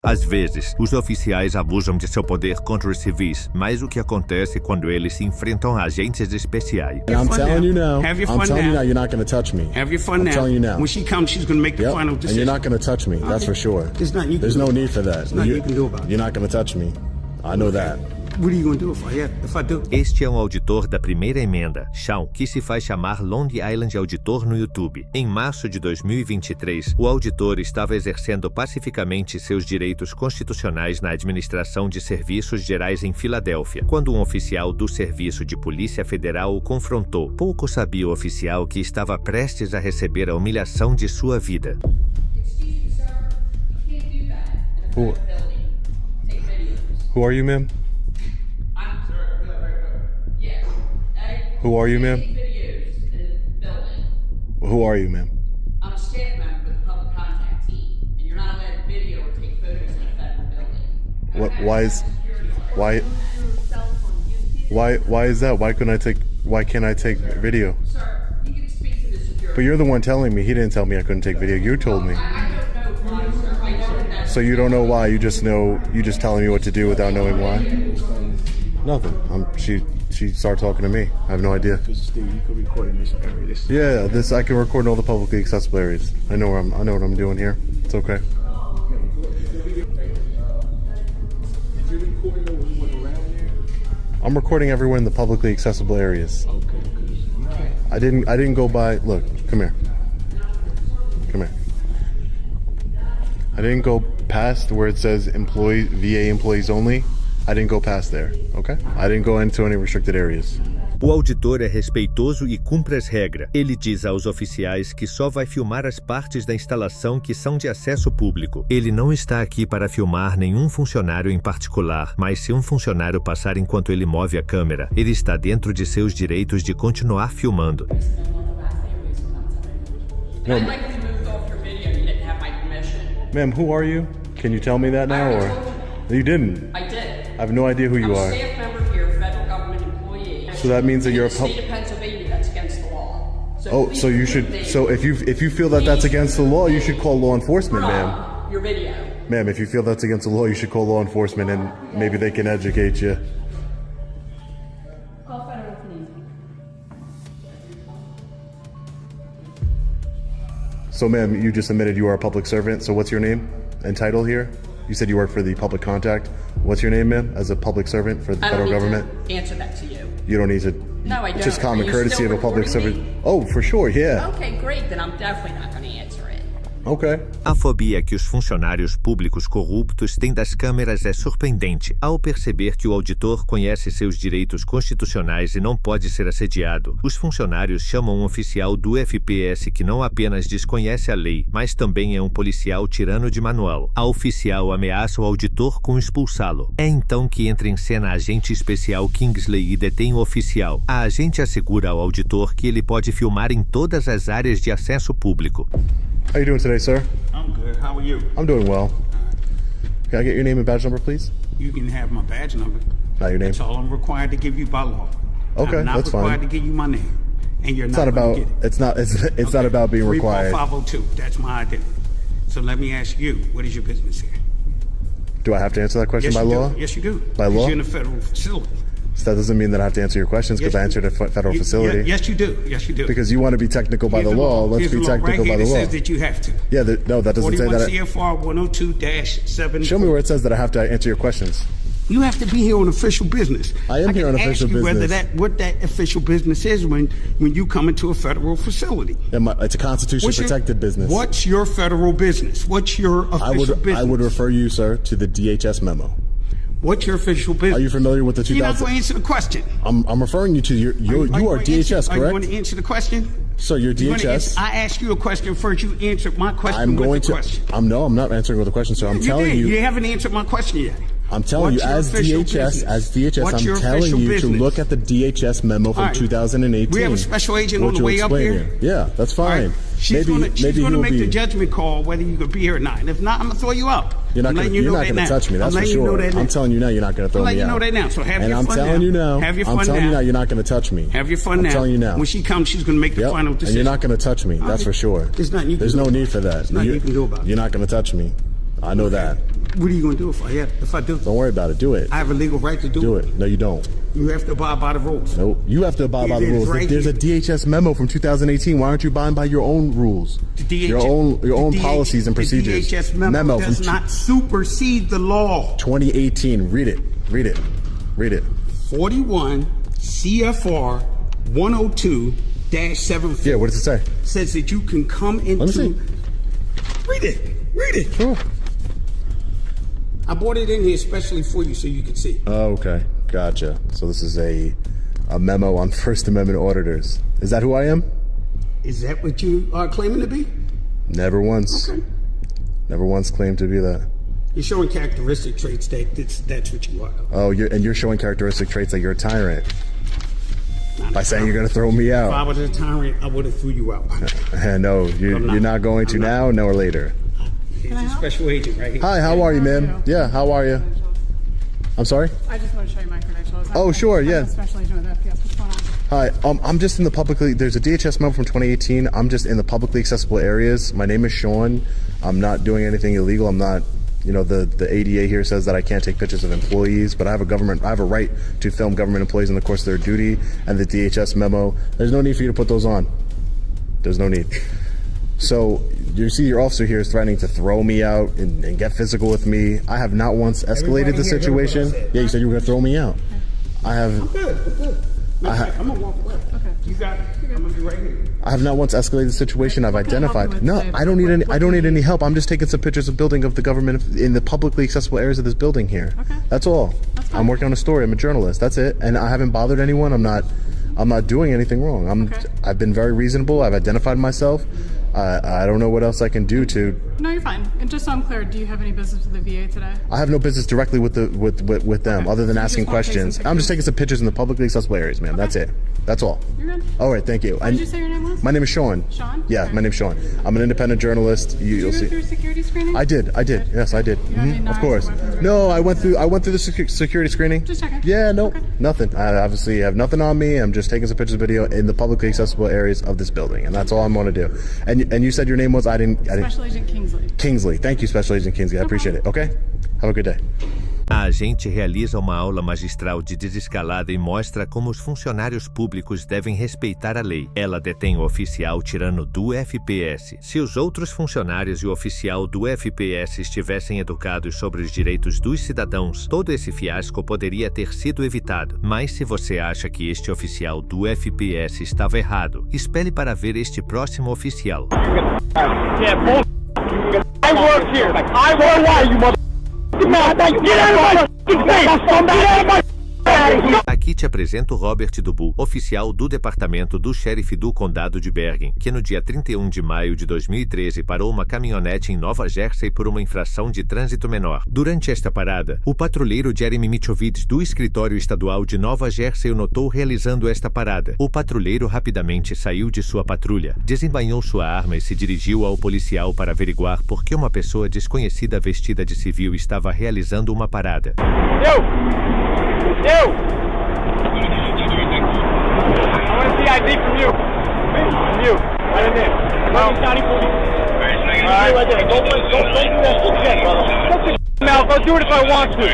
Às vezes, os oficiais abusam de seu poder contra os civis, mas o que acontece quando eles se enfrentam a agentes especiais? And I'm telling you now, Have your I'm fun telling you now. now, you're not going to touch me. Have your fun I'm now. telling you now. When she comes, she's going to make the Yep, final and decision. you're not going to touch me, that's for sure. There's nothing you can There's do no about need for that. There's nothing you can do about it. You're not going to touch me. I know that. What are you going to do if I do? Este é um auditor da primeira emenda, Sean, que se faz chamar Long Island Auditor no YouTube. Em março de 2023, o auditor estava exercendo pacificamente seus direitos constitucionais na administração de serviços gerais em Filadélfia, quando um oficial do Serviço de Polícia Federal o confrontou. Pouco sabia o oficial que estava prestes a receber a humilhação de sua vida. Who are you, ma'am? Who are you, ma'am? Who are you, ma'am? I'm a staff member with the public contact team, and you're not allowed to video or take photos in a federal building. Why is that? Why can't I take video? Sir, you can speak to the security. But you're the one telling me. He didn't tell me I couldn't take video. You told me. I don't know why, sir. I don't know. So you don't know why, you just telling me what to do without knowing why? Nothing. She started talking to me. I have no idea. Steve, you can record in this area. Yeah, I can record in all the publicly accessible areas. I know what I'm doing here. It's okay. Did you record when you went around there? I'm recording everywhere in the publicly accessible areas. Okay, because you can't. I didn't go by. Look, come here. Come here. I didn't go past where it says VA employees only. I didn't go past there, okay? I didn't go into any restricted areas. O auditor é respeitoso e cumpre as regras. Ele diz aos oficiais que só vai filmar as partes da instalação que são de acesso público. Ele não está aqui para filmar nenhum funcionário em particular, mas se um funcionário passar enquanto ele move a câmera, ele está dentro de seus direitos de continuar filmando. I'd like to move off your video. You didn't have my permission. Ma'am, who are you? Can you tell me that now, or? You didn't. I did. I have no idea who you I'm are. a staff member here, federal government employee. So that means that you're a In the state of Pennsylvania, that's against the law. Oh, so you should. So if you feel that that's against the law, you should call law enforcement, ma'am. Your video. Ma'am, if you feel that's against the law, you should call law enforcement, and maybe they can educate you. Call federal if needs. So, ma'am, you just admitted you are a public servant. So what's your name and title here? You said you work for the public contact. What's your name, ma'am, as a public servant for the I don't federal need government? to answer that to you. You don't need to. No, I It's just don't. common Are you courtesy still of a public recording servant. me? Oh, for sure, yeah. Okay, great. Then I'm definitely not going to answer it. Okay. A fobia que os funcionários públicos corruptos têm das câmeras é surpreendente. Ao perceber que o auditor conhece seus direitos constitucionais e não pode ser assediado, os funcionários chamam um oficial do FPS que não apenas desconhece a lei, mas também é um policial tirano de manual. A oficial ameaça o auditor com expulsá-lo. É então que entra em cena a agente especial Kingsley e detém o oficial. A agente assegura ao auditor que ele pode filmar em todas as áreas de acesso público. How you doing today, sir? I'm good. How are you? I'm doing well. Can I get your name and badge number, please? You can have my badge number. Not your name. That's all I'm required to give you by law. Okay, I'm not that's fine. required to give you my name, and you're It's not not going about. to get it. It's not about being required. 34502. That's my identity. So let me ask you, what is your business here? Do I have to answer that question Yes, by you law? do. Yes, you do. By 'Cause law? You're in a federal facility. So that doesn't mean that I have to answer your questions because Yes, I answered a federal facility. Yes, you do. Yes, you do. Because you want to be technical by the law. Let's Here's be the law technical right by the here law. that says that you have to. Yeah, no, that doesn't say 41 that. CFR 102-7. Show me where it says that I have to answer your questions. You have to be here on official business. I am here on official ask you whether business. what that official business is when you come into a federal facility. It's a constitution-protected business. What's your federal business? What's your official business? I would refer you, sir, to the DHS memo. What's your official business? Are you familiar with the 2000? You're not going to answer the question. I'm referring you to you are DHS, Are you going correct? to answer the question? So you're DHS. I asked you a question first. You answered my question I'm going with the to. question. I'm not answering with a question, sir. I'm telling you. You haven't answered my question yet. I'm telling you, What's as your official DHS, business? What's your I'm telling official you to business? look at the DHS memo from All right. 2018. We have a special agent on which the will way up explain here. it. Yeah, that's All fine. right. She's going to make the judgment call whether you could be here or not. And if not, I'm going to throw you out. You're not going to touch me. That's for sure. I'm telling you now, you're not going to throw me out. I'm letting you know that now. So have and your I'm fun telling now. you now. Have your I'm fun telling you now. now, you're not going to touch me. Have your fun now. I'm telling you now. When she comes, she's going to make the final decision. And you're not going to touch me. That's for sure. There's nothing you can There's do no about need it. for that. There's nothing you can do about it. You're not going to touch me. I know that. What are you going to do if I do? Don't worry about it. Do it. I have a legal right to Do it. No, you don't. You have to abide by the rules. No, you have to abide by the It is rules. right There's a here. DHS memo from 2018. Why aren't you abiding by your own rules? Your own policies and procedures. The DHS memo does not supersede the law. 2018. Read it. Read it. Read it. 41 CFR 102-74. Yeah, what does it say? Says that you can come into. Let me see. Read it. Read it. Sure. I brought it in here especially for you so you could see. Oh, okay. Gotcha. So this is a memo on First Amendment auditors. Is that who I am? Is that what you are claiming to be? Never once. Okay. Never once claimed to be that. You're showing characteristic traits that's what you are. Oh, you're showing characteristic traits that you're a tyrant. By saying you're going to throw me If I out. was a tyrant, I would have threw you out. No, you're not going to now, nor later. He's a special agent right here. Hi, how are you, ma'am? Yeah, how are you? I'm sorry? I just want to show you my credentials. Oh, sure, yeah. I'm a special agent with FPS. What's going on? Hi, I'm just in the publicly, there's a DHS memo from 2018. I'm just in the publicly accessible areas. My name is Sean. I'm not doing anything illegal. I'm not, the ADA here says that I can't take pictures of employees, but I have a right to film government employees in the course of their duty, and the DHS memo, there's no need for you to put those on. There's no need. So you see your officer here is threatening to throw me out and get physical with me. I have not once escalated the situation. Yeah, you said you were going to throw me out. I have. I'm good. I'm gonna walk away. Okay. You got it. I'm gonna be right here. I have not once escalated the situation. I've What can I help you identified. with No, today? I don't need any. I don't need any help. I'm just taking some pictures of building of the government in the publicly accessible areas of this building here. Okay. That's all. That's fine. I'm working on a story. I'm a journalist. That's it. And I haven't bothered anyone. I'm not doing anything wrong. Okay. I've been very reasonable. I've identified myself. I don't know what else I can do to. No, you're fine. And just so I'm clear, do you have any business with the VA today? I have no business directly with them, Okay. other than So you asking just wanna take some questions. I'm just pictures? taking some pictures in the publicly accessible areas, ma'am. Okay. That's it. That's all. You're good. All right, thank you. What did you say your name was? My name is Sean. Sean? Yeah, Okay. my name's Sean. I'm an independent journalist. Did You'll you go see. through security screening? I did. Yes, I did. You have any Of knives or course. weapons or No, anything? I went through the security screening. Just checking. Yeah, no, Okay. nothing. I obviously have nothing on me. I'm just taking some pictures of video in the publicly accessible areas of this building, and that's all I'm going to do. And you said your name was I didn't. Special Agent Kingsley. Kingsley. Thank you, Special Agent Kingsley. I appreciate it. Okay. Have a good day. A agente realiza uma aula magistral de desescalada e mostra como os funcionários públicos devem respeitar a lei. Ela detém o oficial tirano do FPS. Se os outros funcionários e o oficial do FPS estivessem educados sobre os direitos dos cidadãos, todo esse fiasco poderia ter sido evitado. Mas se você acha que este oficial do FPS estava errado, espere para ver este próximo oficial. I work here. I work why you mother. Get out of my face! Get out of my Aqui te apresento Robert Dubu, oficial do departamento do xerife do condado de Bergen, que no dia 31 de maio de 2013 parou uma caminhonete em Nova Jersey por uma infração de trânsito menor. Durante esta parada, o patrulheiro Jeremy Michovitz do escritório estadual de Nova Jersey o notou realizando esta parada. O patrulheiro rapidamente saiu de sua patrulha, desembainhou sua arma e se dirigiu ao policial para averiguar por que uma pessoa desconhecida vestida de civil estava realizando uma parada. You! I want to see ID from you. From you. Right in there. County Police. Alright. Right there. Don't do that shit, brother. Now, I'll do it if I want to.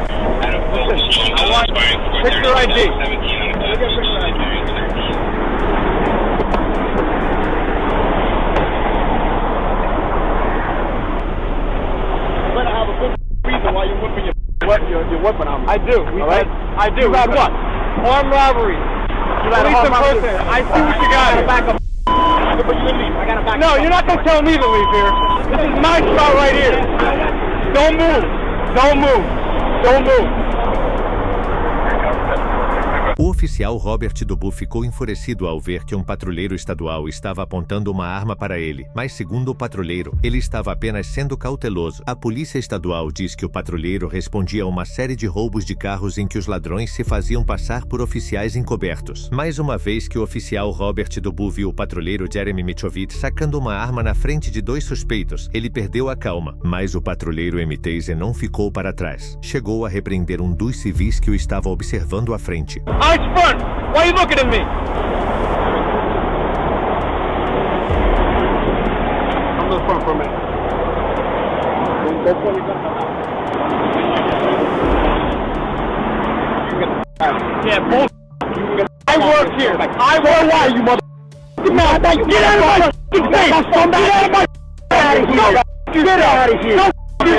I want picture ID. Look at picture ID. You better have a good reason why you're whipping your weapon on me. I do. Alright? I do. You got what? Armed robbery. You got police impersonation. I see what you got. Back up. But you leave. I gotta back. No, you're not gonna tell me to leave here. This is my spot right here. Don't move. Don't move. Don't move. O oficial Robert Dubu ficou enfurecido ao ver que um patrulheiro estadual estava apontando uma arma para ele, mas segundo o patrulheiro, ele estava apenas sendo cauteloso. A polícia estadual diz que o patrulheiro respondia a uma série de roubos de carros em que os ladrões se faziam passar por oficiais encobertos. Mais uma vez que o oficial Robert Dubu viu o patrulheiro Jeremy Michovitz sacando uma arma na frente de dois suspeitos, ele perdeu a calma, mas o patrulheiro M-Taser não ficou para trás. Chegou a repreender um dos civis que o estava observando à frente. Eyes front! Why are you looking at me? Come to the front for a minute. Yeah, bull. I work here. I work. Why, you mother? Get out of my face! Get out of my Get out of here! You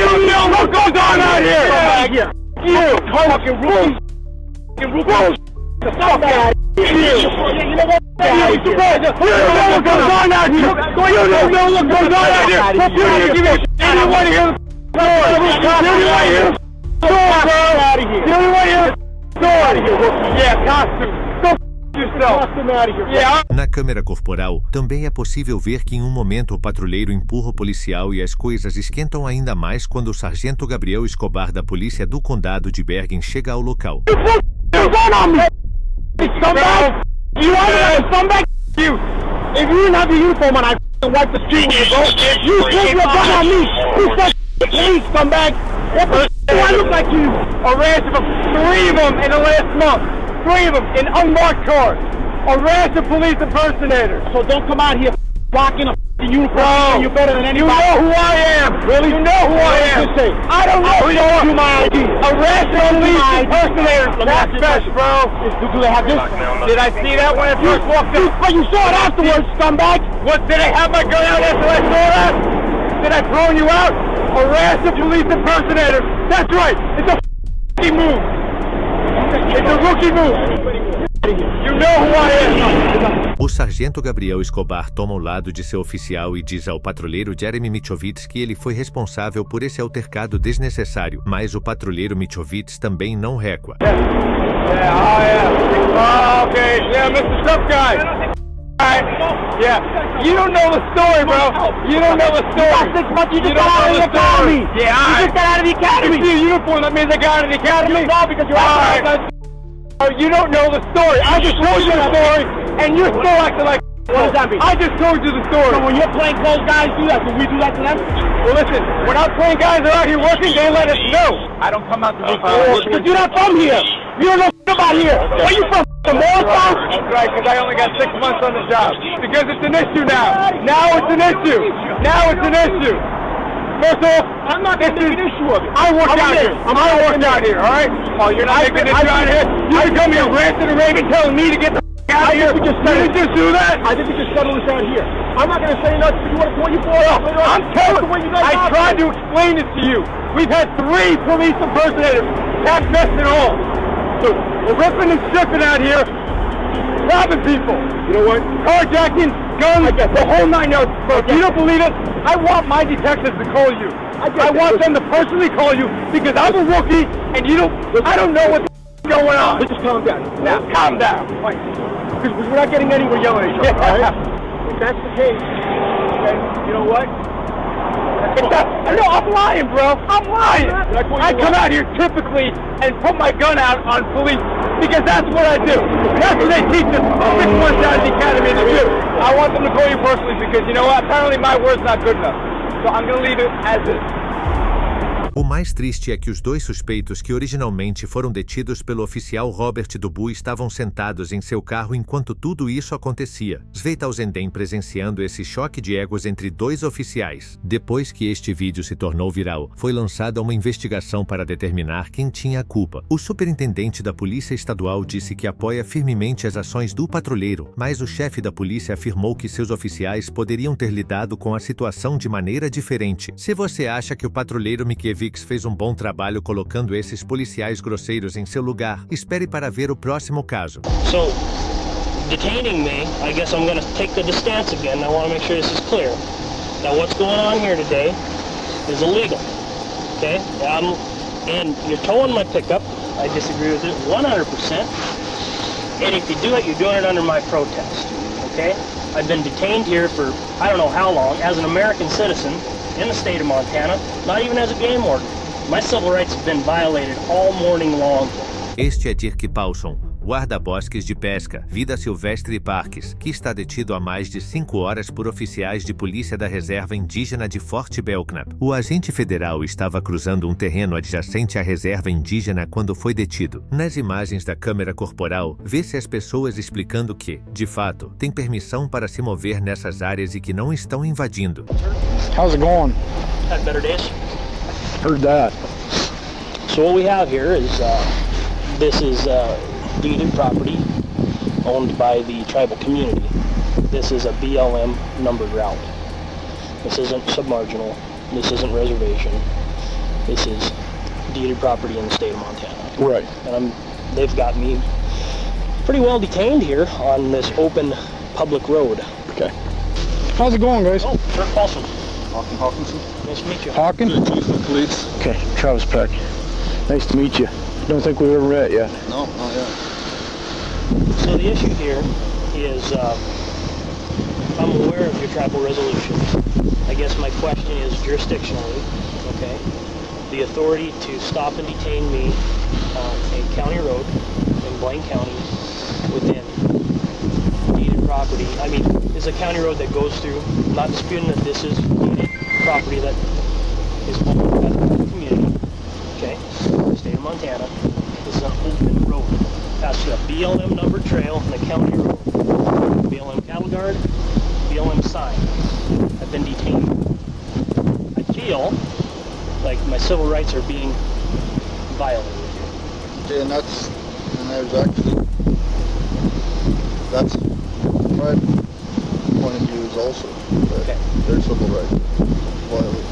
don't know what goes on out here! You fucking rookie! The fuck out of here! You know what? You don't know what goes on out here! You don't know what goes on out here! You don't give a shit! You don't want to hear the story! You don't want to hear the story, bro! You don't want to hear the story! Yeah, costume! Na câmera corporal, também é possível ver que em um momento o patrulheiro empurra o policial e as coisas esquentam ainda mais quando o sargento Gabriel Escobar da polícia do condado de Bergen chega ao local. If you didn't have the uniform on, I wipe the street when you go. You put your gun on me. You said police scumbag. What the do I look like you? Arrested for 3 of them in the last month. 3 of them in unmarked cars. Arrested police impersonators. So don't come out here rocking a uniform. You're better than anybody. You know who I am. Really? You know who I am. I don't know who you are. My ID. Arrested police impersonators. That's best, bro. Do they have this? Did I see that when I first walked in? But you saw it afterwards, scumbag. What, did I have my gun out after I saw that? Did I throw you out? Arrested police impersonators. That's right. It's a f***ing move. It's a rookie move. You know who I am. O sargento Gabriel Escobar toma o lado de seu oficial e diz ao patrulheiro Jeremy Michowitz que ele foi responsável por esse altercado desnecessário, mas o patrulheiro Michowitz também não recua. Okay, yeah, Mr. Tough Guy. Yeah, you don't know the story, bro. You don't know the story. You don't know the story. Yeah, you just got out of the academy. You see a uniform, that means I got out of the academy? No, because you're out. You don't know the story. I just told you the story, and you're still acting like. What does that mean? I just told you the story. So when your plainclothes guys do that, will we do that to them? Well, listen, when our plain guys are out here working, they let us know. I don't come out to be because you're not from here. You don't know about here. Where you from? That's right, because I only got 6 months on the job. Because it's an issue now. Now it's an issue. Now it's an issue. First off, I'm not making an issue of it. I work out here. I work out here, all right? Oh, you're not making an issue out here? You come here ranting and raving, telling me to get the out of here. Did you just do that? I think we just settle this out here. I'm not going to say nothing. You want to call you for it? I'm telling you. I tried to explain it to you. We've had 3 police impersonators, tax vests and all. So we're ripping and stripping out here, robbing people. You know what? Carjacking, guns, the whole 9 yards. If you don't believe it, I want my detectives to call you. I want them to personally call you because I'm a rookie and you don't. I don't know what's going on. Let's just calm down. Now, calm down. Because we're not getting anywhere yelling at each other. All right? If that's the case, then you know what? No, I'm lying, bro. I'm lying. I come out here typically and put my gun out on police because that's what I do. That's what they teach us 6 months out of the academy to do. I want them to call you personally because, you know what, apparently my word's not good enough. So I'm going to leave it as is. O mais triste é que os 2 suspeitos que originalmente foram detidos pelo oficial Robert Dubu estavam sentados em seu carro enquanto tudo isso acontecia. Sveitausenden presenciando esse choque de egos entre 2 oficiais. Depois que este vídeo se tornou viral, foi lançada uma investigação para determinar quem tinha a culpa. O superintendente da Polícia Estadual disse que apoia firmemente as ações do patrulheiro, mas o chefe da polícia afirmou que seus oficiais poderiam ter lidado com a situação de maneira diferente. Se você acha que o patrulheiro Mikiewicz fez um bom trabalho colocando esses policiais grosseiros em seu lugar, espere para ver o próximo caso. So, detaining me, I guess I'm going to take the stance again. I want to make sure this is clear. Now, what's going on here today is illegal, okay? And you're towing my pickup. I disagree with it 100%. And if you do it, you're doing it under my protest, okay? I've been detained here for I don't know how long as an American citizen in the state of Montana, not even as a game warden. My civil rights have been violated all morning long. Este é Dirk Paulson, guarda-bosques de pesca, vida silvestre e parques, que está detido há mais de 5 horas por oficiais de polícia da reserva indígena de Fort Belknap. O agente federal estava cruzando um terreno adjacente à reserva indígena quando foi detido. Nas imagens da câmera corporal, vê-se as pessoas explicando que, de fato, tem permissão para se mover nessas áreas e que não estão invadindo. How's it going? Had better days. Heard that. So what we have here is, this is deeded property owned by the tribal community. This is a BLM numbered route. This isn't submarginal. This isn't reservation. This is deeded property in the state of Montana. Right. And they've got me pretty well detained here on this open public road. Okay. How's it going, guys? Oh, Kirk Paulson. Hawkinson. Nice to meet you. Hawkin? Chief of Police. Okay, Travis Peck. Nice to meet you. Don't think we've ever met yet. No, not yet. So the issue here is, I'm aware of your tribal resolution. I guess my question is jurisdictionally, okay, the authority to stop and detain me on a county road in Blaine County within deeded property. I mean, is a county road that goes through, I'm not disputing that this is deeded property that is owned by the community, okay, state of Montana. This is an open road. That's a BLM numbered trail and a county road. BLM cattle guard, BLM sign. I've been detained. I feel like my civil rights are being violated. Okay, and there's actually, that's my point of view is also that their civil rights are violated.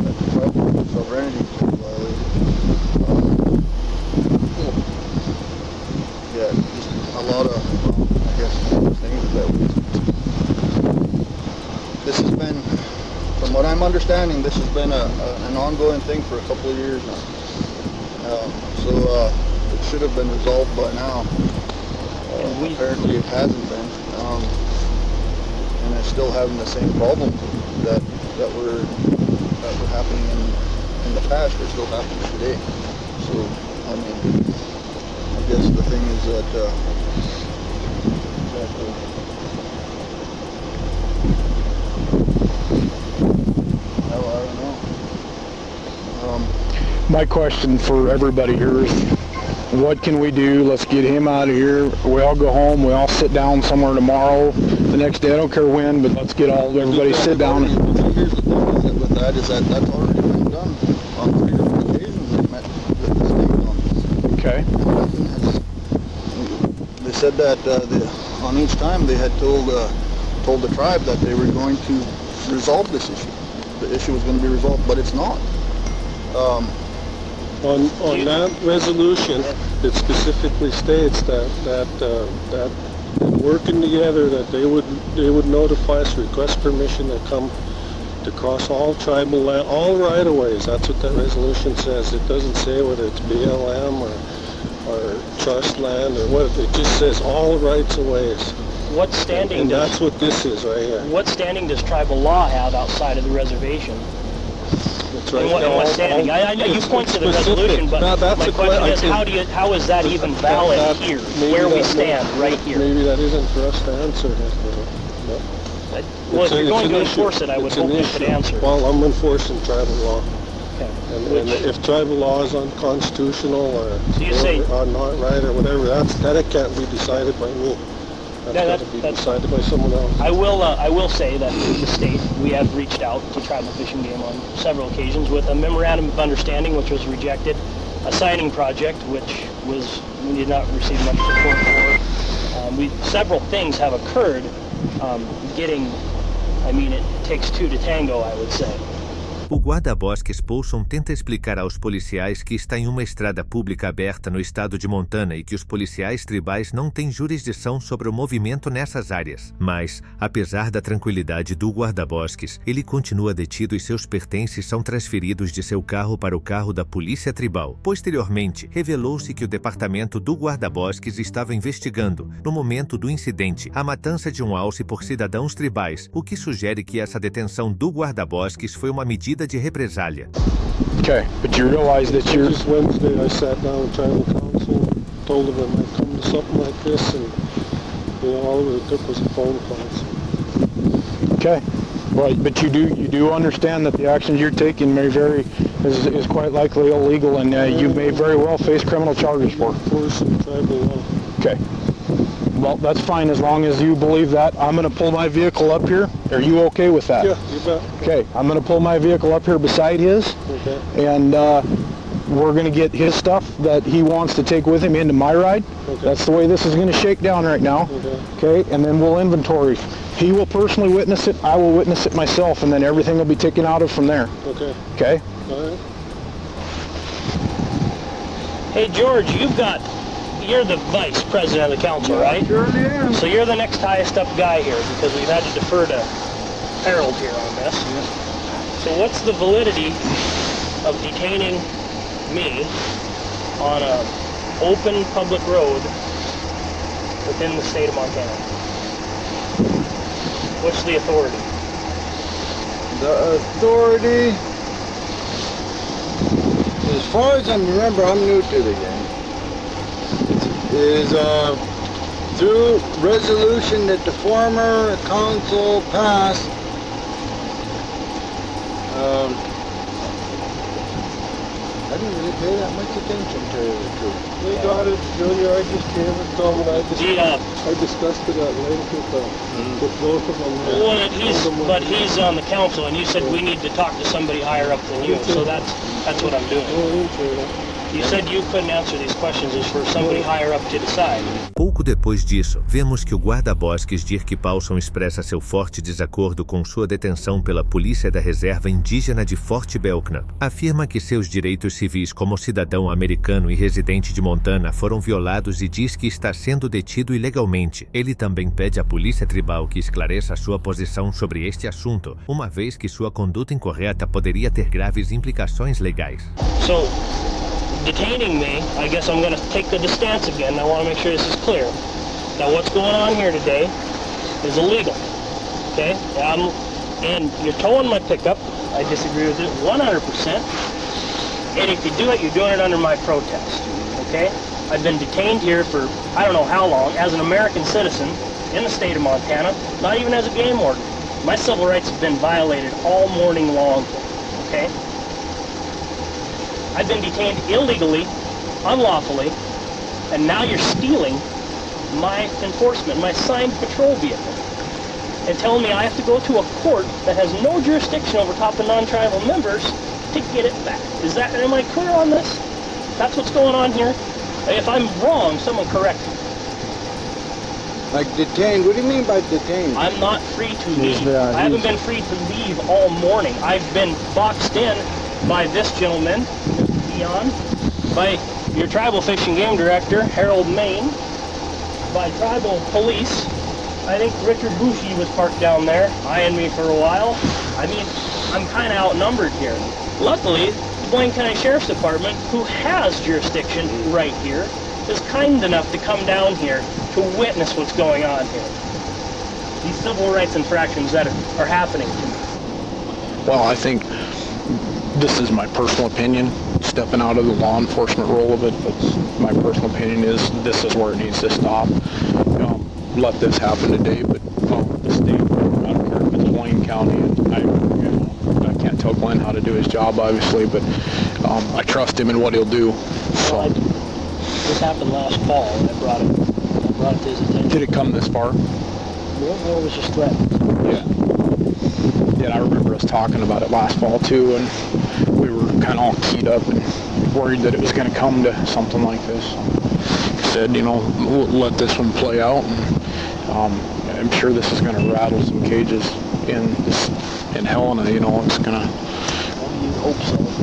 That the tribal sovereignty is violated. Yeah, just a lot of, I guess, things that this has been, from what I'm understanding, this has been an ongoing thing for a couple of years now. So it should have been resolved by now. Apparently it hasn't been, and they're still having the same problems that were happening in the past. They're still happening today. So I mean, I guess the thing is that I don't know. My question for everybody here is, what can we do? Let's get him out of here. We all go home. We all sit down somewhere tomorrow, the next day. I don't care when, but let's get everybody sit down. Here's the thing with that is that that's already been done on 3 different occasions. They met with the state on this. Okay. They said that on each time they had told the tribe that they were going to resolve this issue. The issue was going to be resolved, but it's not. On that resolution, it specifically states that working together, that they would notify us, request permission to come to cross all tribal land, all right-of-ways. That's what that resolution says. It doesn't say whether it's BLM or trust land or what. It just says all rights-of-ways. What standing and that's what this is right here. What standing does tribal law have outside of the reservation? That's right. And what standing? I know you point to the resolution, but my question is, how is that even valid here, where we stand right here? Maybe that isn't for us to answer. Well, if you're going to enforce it, I would hope you could answer. Well, I'm enforcing tribal law. Okay. And if tribal law is unconstitutional or not right or whatever, that it can't be decided by me. That's got to be decided by someone else. I will say that the state, we have reached out to tribal fish and game on several occasions with a memorandum of understanding, which was rejected, a signing project, which we did not receive much support for. Several things have occurred. It takes 2 to tango, I would say. O guarda-bosques Paulson tenta explicar aos policiais que está em uma estrada pública aberta no estado de Montana e que os policiais tribais não têm jurisdição sobre o movimento nessas áreas. Mas, apesar da tranquilidade do guarda-bosques, ele continua detido e seus pertences são transferidos de seu carro para o carro da polícia tribal. Posteriormente, revelou-se que o departamento do guarda-bosques estava investigando, no momento do incidente, a matança de um alce por cidadãos tribais, o que sugere que essa detenção do guarda-bosques foi uma medida de represália. Okay, but you realize that you're... Just Wednesday I sat down with tribal council, told them I'd come to something like this, and all it took was a phone call. So. Okay. Well, but you do understand that the actions you're taking is quite likely illegal, and you may very well face criminal charges for it. Enforcing tribal law. Okay. Well, that's fine as long as you believe that. I'm going to pull my vehicle up here. Are you okay with that? Yeah, you bet. Okay. I'm going to pull my vehicle up here beside his, Okay. and we're going to get his stuff that he wants to take with him into my ride. Okay. That's the way this is going to shake down right now. Okay. Okay, and then we'll inventory. He will personally witness it. I will witness it myself, and then everything will be taken out of from there. Okay. Okay? All right. Hey, George, you're the vice president of the council, right? Surely am. So you're the next highest up guy here, because we've had to defer to Harold here on this. So what's the validity of detaining me on a open public road within the state of Montana? What's the authority? The authority, as far as I remember, I'm new to the game, is through resolution that the former council passed. I didn't really pay that much attention to the truth. They got it, Junior. I just came and told him I discussed it at length with both of them. Well, he's on the council, and you said we need to talk to somebody higher up than you, so that's what I'm doing. You said you couldn't answer these questions, it's for somebody higher up to decide. Pouco depois disso, vemos que o guarda-bosques Dirk Paulson expressa seu forte desacordo com sua detenção pela Polícia da Reserva Indígena de Fort Belknap. Afirma que seus direitos civis como cidadão americano e residente de Montana foram violados e diz que está sendo detido ilegalmente. Ele também pede à Polícia Tribal que esclareça sua posição sobre este assunto, uma vez que sua conduta incorreta poderia ter graves implicações legais. So, detaining me, I guess I'm going to take the stance again. I want to make sure this is clear. Now, what's going on here today is illegal, okay? And you're towing my pickup. I disagree with it 100%. And if you do it, you're doing it under my protest, okay? I've been detained here for I don't know how long as an American citizen in the state of Montana, not even as a game warden. My civil rights have been violated all morning long, okay? I've been detained illegally, unlawfully, and now you're stealing my enforcement, my signed patrol vehicle, and telling me I have to go to a court that has no jurisdiction over top of non-tribal members to get it back. Am I clear on this? That's what's going on here? If I'm wrong, someone correct me. Like detained? What do you mean by detained? I'm not free to leave. I haven't been free to leave all morning. I've been boxed in by this gentleman, Dion, by your tribal fishing game director, Harold Main, by tribal police. I think Richard Bushy was parked down there, eyeing me for a while. I mean, I'm kind of outnumbered here. Luckily, the Blaine County Sheriff's Department, who has jurisdiction right here, is kind enough to come down here to witness what's going on here. These civil rights infractions that are happening to me. Well, I think this is my personal opinion, stepping out of the law enforcement role of it, but my personal opinion is this is where it needs to stop. Let this happen today, but the state, I don't care if it's Blaine County, and I can't tell Glenn how to do his job, obviously, but I trust him in what he'll do. So. This happened last fall, and I brought it to his attention. Did it come this far? No, it was just threatened. Yeah, I remember us talking about it last fall too, and we were kind of all keyed up and worried that it was going to come to something like this. So said, we'll let this one play out, and I'm sure this is going to rattle some cages in Helena. It's going to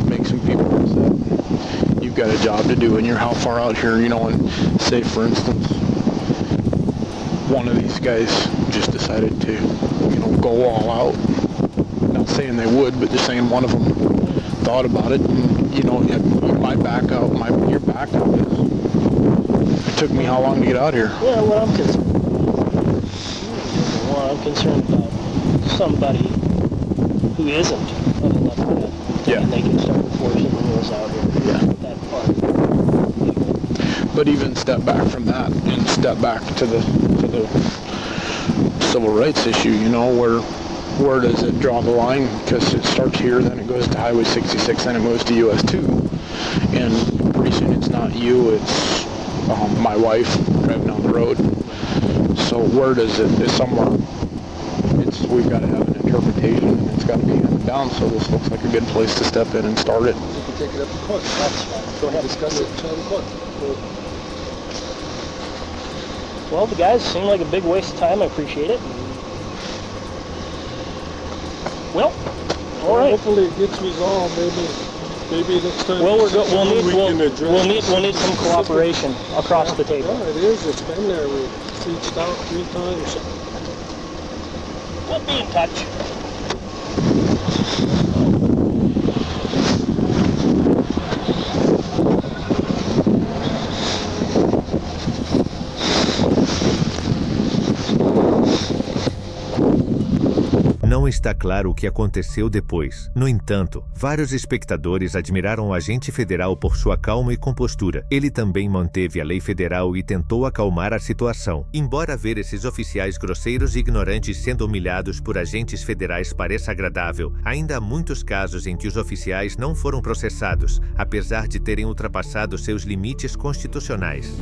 make some people upset. You've got a job to do, and you're how far out here, and say, for instance, one of these guys just decided to, go all out. Not saying they would, but just saying one of them thought about it, and, my back out, your back out is, it took me how long to get out here? Yeah, what I'm concerned about somebody who isn't of elected. Yeah. And they can start enforcing the rules out here. Yeah. That part. But even step back from that and step back to the civil rights issue, you know, where does it draw the line? Because it starts here, then it goes to Highway 66, then it moves to US 2. And pretty soon it's not you, it's my wife driving down the road. So where does it, is somewhere, we've got to have an interpretation, and it's got to be handed down, so this looks like a good place to step in and start it. You can take it up to court. That's fine. Go ahead. Discuss it in court. Well, the guys seem like a big waste of time. I appreciate it. Well, all right. Hopefully it gets resolved. Maybe next time. Well, we'll need some cooperation across the table. Yeah, it is. It's been there. We reached out 3 times. We'll be in touch. Não está claro o que aconteceu depois. No entanto, vários espectadores admiraram o agente federal por sua calma e compostura. Ele também manteve a lei federal e tentou acalmar a situação. Embora ver esses oficiais grosseiros e ignorantes sendo humilhados por agentes federais pareça agradável, ainda há muitos casos em que os oficiais não foram processados, apesar de terem ultrapassado seus limites constitucionais.